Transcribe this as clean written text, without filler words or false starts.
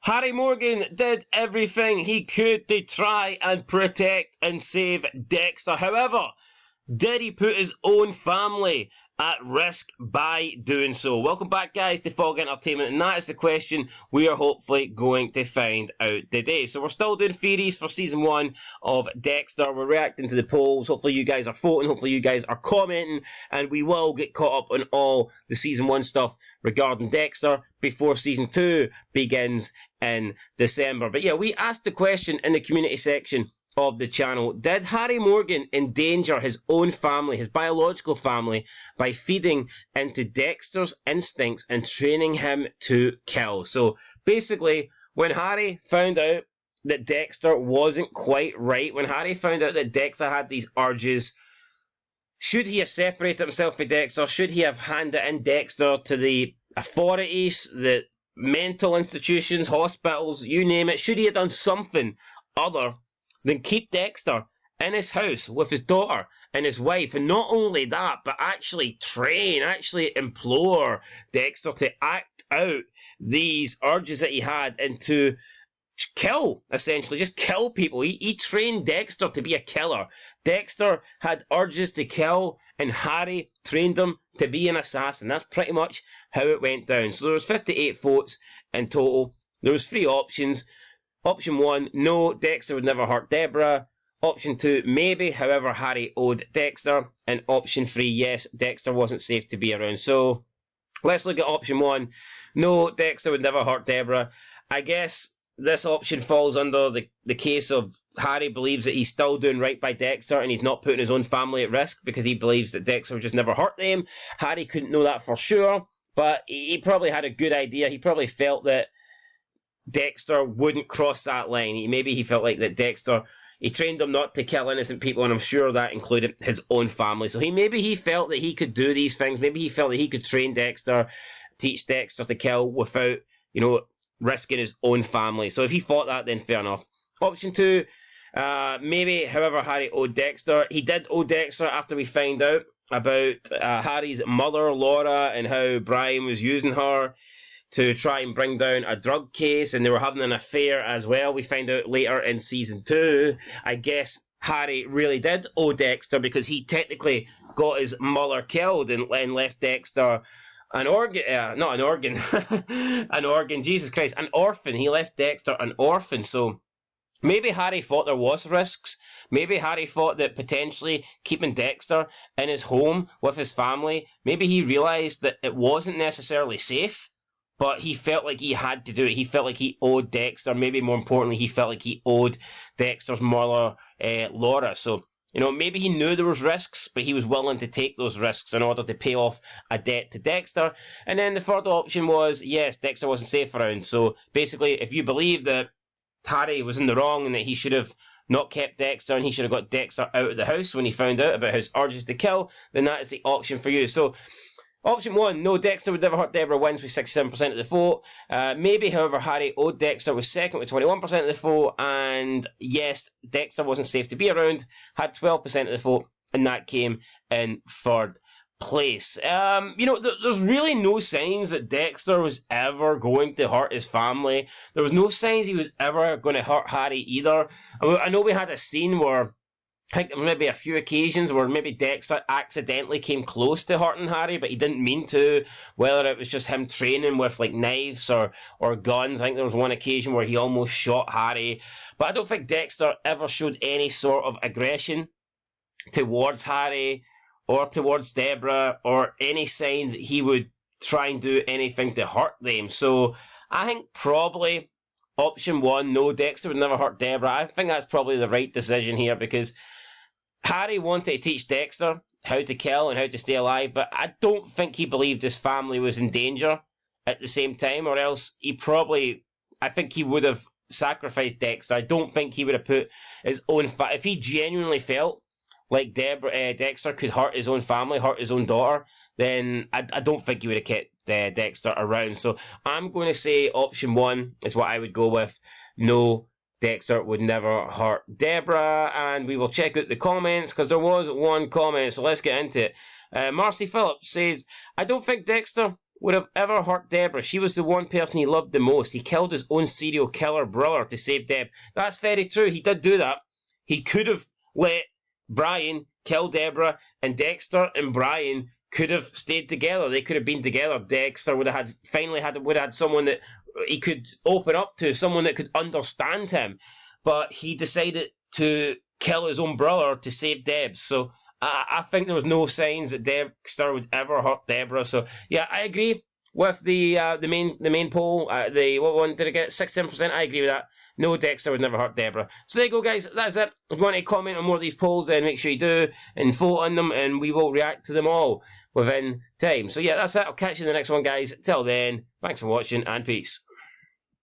Harry Morgan did everything he could to try and protect and save Dexter. However, did he put his own family at risk by doing so? Welcome back, guys, to Fog Entertainment, and that is the question we are hopefully going to find out today. So we're still doing theories for Season 1 of Dexter. We're reacting to the polls. Hopefully you guys are voting. Hopefully you guys are commenting, and we will get caught up on all the Season 1 stuff regarding Dexter before Season 2 begins in December. But yeah, we asked the question in the community section of the channel: did Harry Morgan endanger his own family, his biological family, by feeding into Dexter's instincts and training him to kill? So basically, when Harry found out that Dexter wasn't quite right, when Harry found out that Dexter had these urges, should he have separated himself from Dexter? Should he have handed in Dexter to the authorities, the mental institutions, hospitals, you name it? Should he have done something other than keep Dexter in his house with his daughter and his wife? And not only that, but actually train, actually implore Dexter to act out these urges that he had and to kill, essentially, just kill people. He trained Dexter to be a killer. Dexter had urges to kill, and Harry trained him to be an assassin. That's pretty much how it went down. So there was 58 votes in total. There was 3 options. Option 1, no, Dexter would never hurt DEBRA. Option 2, maybe, however, Harry owed Dexter. And option 3, yes, Dexter wasn't safe to be around. So let's look at option 1. No, Dexter would never hurt DEBRA. I guess this option falls under the case of Harry believes that he's still doing right by Dexter and he's not putting his own family at risk because he believes that Dexter would just never hurt them. Harry couldn't know that for sure, but he probably had a good idea. He probably felt that Dexter wouldn't cross that line. Maybe he felt like that Dexter, he trained him not to kill innocent people, and I'm sure that included his own family. So maybe he felt that he could do these things. Maybe he felt that he could train Dexter, teach Dexter to kill without, risking his own family. So if he thought that, then fair enough. Option 2, maybe, however, Harry owed Dexter. He did owe Dexter after we found out about Harry's mother, Laura, and how Brian was using her to try and bring down a drug case, and they were having an affair as well. We find out later in Season 2. I guess Harry really did owe Dexter because he technically got his mother killed and left Dexter an organ, not an organ, an organ, Jesus Christ, an orphan. He left Dexter an orphan. So maybe Harry thought there was risks. Maybe Harry thought that potentially keeping Dexter in his home with his family, maybe he realised that it wasn't necessarily safe, but he felt like he had to do it. He felt like he owed Dexter. Maybe more importantly, he felt like he owed Dexter's mother, Laura. So, maybe he knew there was risks, but he was willing to take those risks in order to pay off a debt to Dexter. And then the third option was, yes, Dexter wasn't safe around. So basically, if you believe that Harry was in the wrong and that he should have not kept Dexter and he should have got Dexter out of the house when he found out about his urges to kill, then that is the option for you. So option 1, no, Dexter would never hurt DEBRA, wins with 67% of the vote. Maybe, however, Harry owed Dexter, was second with 21% of the vote. And yes, Dexter wasn't safe to be around, had 12% of the vote, and that came in third place. There's really no signs that Dexter was ever going to hurt his family. There was no signs he was ever going to hurt Harry either. I know we had a scene where I think there were maybe a few occasions where maybe Dexter accidentally came close to hurting Harry, but he didn't mean to, whether it was just him training with like knives or guns. I think there was one occasion where he almost shot Harry, but I don't think Dexter ever showed any sort of aggression towards Harry or towards DEBRA or any signs that he would try and do anything to hurt them. So I think probably option 1, no, Dexter would never hurt DEBRA. I think that's probably the right decision here because Harry wanted to teach Dexter how to kill and how to stay alive, but I don't think he believed his family was in danger at the same time, or else I think he would have sacrificed Dexter. I don't think he would have put his own if he genuinely felt like Dexter could hurt his own family, hurt his own daughter, then I don't think he would have kept Dexter around. So I'm going to say option 1 is what I would go with. No, Dexter would never hurt DEBRA. And we will check out the comments because there was one comment, so let's get into it. Marcy Phillips says, I don't think Dexter would have ever hurt Deborah. She was the one person he loved the most. He killed his own serial killer brother to save Deb. That's very true. He did do that. He could have let Brian kill Deborah, and Dexter and Brian could have stayed together. They could have been together. Dexter would have had someone that he could open up to, someone that could understand him. But he decided to kill his own brother to save Deb. So I think there was no signs that Dexter would ever hurt Deborah. So yeah, I agree with the main poll. What one did I get? 67%. I agree with that. No, Dexter would never hurt Deborah. So there you go, guys. That's it. If you want to comment on more of these polls, then make sure you do and vote on them, and we will react to them all within time. So yeah, that's it. I'll catch you in the next one, guys. Till then, thanks for watching and peace.